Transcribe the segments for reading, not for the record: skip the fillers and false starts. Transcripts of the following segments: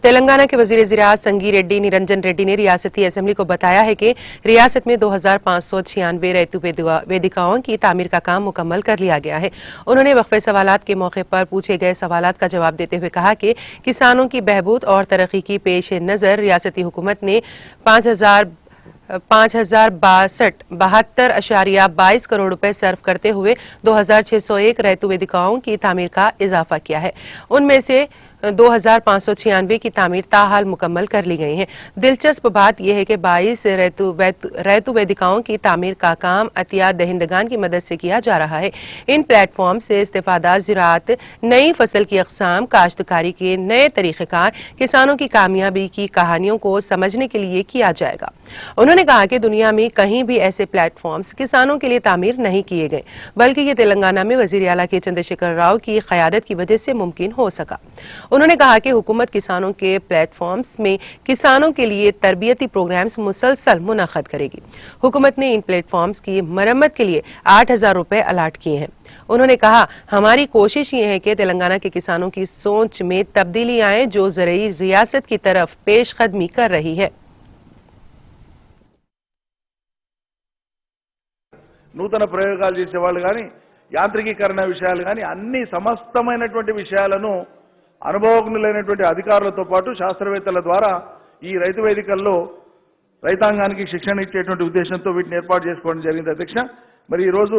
तेलंगाना के वजीर ज़राअत संगी रेड्डी निरंजन रेड्डी ने रियासती असेंबली को बताया है कि रियासत में 2596 रैयतू वेदिकाओं की तामीर का काम मुकम्मल कर लिया गया है। उन्होंने वक्फे सवालात के मौके पर पूछे गए सवालात का जवाब देते हुए कहा कि किसानों की बहबूद और तरक्की की पेश नज़र रियासती हुकूमत ने 5,062.22 करोड़ रुपए सर्व करते हुए 2,601 रैयतू वेदिकाओं की तामीर का इजाफा किया है। उनमें से 2,596 की तामीर ताहाल मुकम्मल कर ली गई है। दिलचस्प बात यह है कि 22 रैयतू वेदिकाओं की तामीर का काम अतिया दहिंदगान की मदद से किया जा रहा है। इन प्लेटफॉर्म से इस्तेफादा ज़राअत, नई फसल की अक़साम, काश्तकारी के नए तरीक़ेकार, किसानों की कामयाबी की कहानियों को समझने के लिए किया जाएगा। उन्होंने कहा कि दुनिया में कहीं भी ऐसे प्लेटफॉर्म्स किसानों के लिए तामीर नहीं किए गए, बल्कि ये तेलंगाना में वज़ीर आला के चंद्रशेखर राव की क़यादत की वजह से मुमकिन हो सका। उन्होंने कहा कि हुकूमत किसानों के प्लेटफॉर्म्स में किसानों के लिए तरबियती प्रोग्राम्स मुसलसल मुनक़द करेगी। हुकूमत ने इन प्लेटफॉर्म्स की मरम्मत के लिए 8,000 रुपए अलाट किए हैं। उन्होंने कहा, हमारी कोशिश ये है कि तेलंगाना के किसानों की सोच में तब्दीली आए जो ज़रई रियासत की तरफ पेशकदमी कर रही है। నూతన ప్రయోగాలు చేసేవాళ్ళు కానీ యాంత్రికీకరణ విషయాలు కానీ అన్ని సమస్తమైనటువంటి విషయాలను అనుభవజ్ఞులైనటువంటి అధికారులతో పాటు శాస్త్రవేత్తల ద్వారా ఈ రైతు వేదికల్లో రైతాంగానికి శిక్షణ ఇచ్చేటువంటి ఉద్దేశంతో వీటిని ఏర్పాటు చేసుకోవడం జరిగింది అధ్యక్ష। మరి ఈ రోజు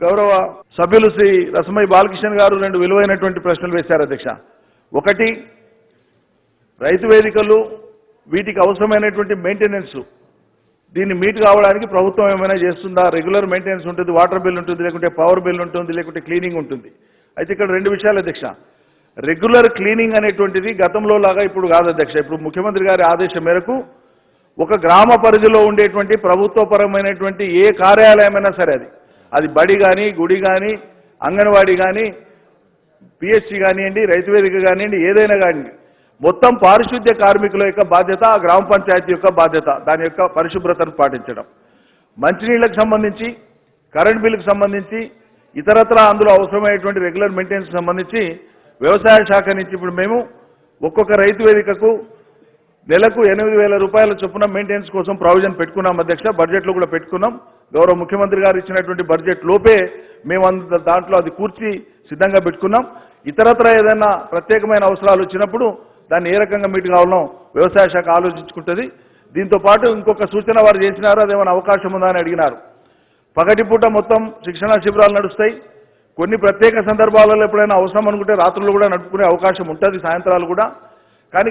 గౌరవ సభ్యులు శ్రీ రసమయ్య బాలకృష్ణ గారు రెండు విలువైనటువంటి ప్రశ్నలు వేశారు అధ్యక్ష। ఒకటి, రైతు వేదికలు వీటికి అవసరమైనటువంటి మెయింటెనెన్స్ దీన్ని మీట్ కావడానికి ప్రభుత్వం ఏమైనా చేస్తుందా? రెగ్యులర్ మెయింటెనెన్స్ ఉంటుంది, వాటర్ బిల్ ఉంటుంది, లేకుంటే పవర్ బిల్ ఉంటుంది, లేకుంటే క్లీనింగ్ ఉంటుంది। అయితే ఇక్కడ రెండు విషయాలు అధ్యక్ష। రెగ్యులర్ క్లీనింగ్ అనేటువంటిది గతంలో లాగా ఇప్పుడు కాదు అధ్యక్ష। ఇప్పుడు ముఖ్యమంత్రి గారి ఆదేశం మేరకు ఒక గ్రామ పరిధిలో ఉండేటువంటి ప్రభుత్వపరమైనటువంటి ఏ కార్యాలయమైనా సరే అది బడి కానీ, గుడి కానీ, అంగన్వాడీ కానీ, పిహెచ్సి కానివ్వండి, రైతు వేదిక కానివ్వండి, ఏదైనా కానివ్వండి, మొత్తం పారిశుద్ధ్య కార్మికుల యొక్క బాధ్యత ఆ గ్రామ పంచాయతీ యొక్క బాధ్యత దాని యొక్క పరిశుభ్రతను పాటించడం। మంచినీళ్ళకు సంబంధించి, కరెంట్ బిల్లుకు సంబంధించి, ఇతరత్ర అందులో అవసరమైనటువంటి రెగ్యులర్ మెయింటెనెన్స్ సంబంధించి వ్యవసాయ శాఖ నుంచి ఇప్పుడు మేము ఒక్కొక్క రైతు వేదికకు నెలకు 8,000 రూపాయల చొప్పున మెయింటెనెన్స్ కోసం ప్రావిజన్ పెట్టుకున్నాం అధ్యక్ష। బడ్జెట్లో కూడా పెట్టుకున్నాం। గౌరవ ముఖ్యమంత్రి గారు ఇచ్చినటువంటి బడ్జెట్ లోపే మేము దాంట్లో అది కూర్చి సిద్ధంగా పెట్టుకున్నాం। ఇతరత్ర ఏదైనా ప్రత్యేకమైన అవసరాలు వచ్చినప్పుడు దాన్ని ఏ రకంగా మీట్ కావాలో వ్యవసాయ శాఖ ఆలోచించుకుంటుంది। దీంతో పాటు ఇంకొక సూచన వారు చేసినారు, అదేమైనా అవకాశం ఉందా అని అడిగినారు। పగటిపూట మొత్తం శిక్షణా శిబిరాలు నడుస్తాయి। కొన్ని ప్రత్యేక సందర్భాలలో ఎప్పుడైనా అవసరం అనుకుంటే రాత్రులు కూడా నడుపుకునే అవకాశం ఉంటుంది, సాయంత్రాలు కూడా। కానీ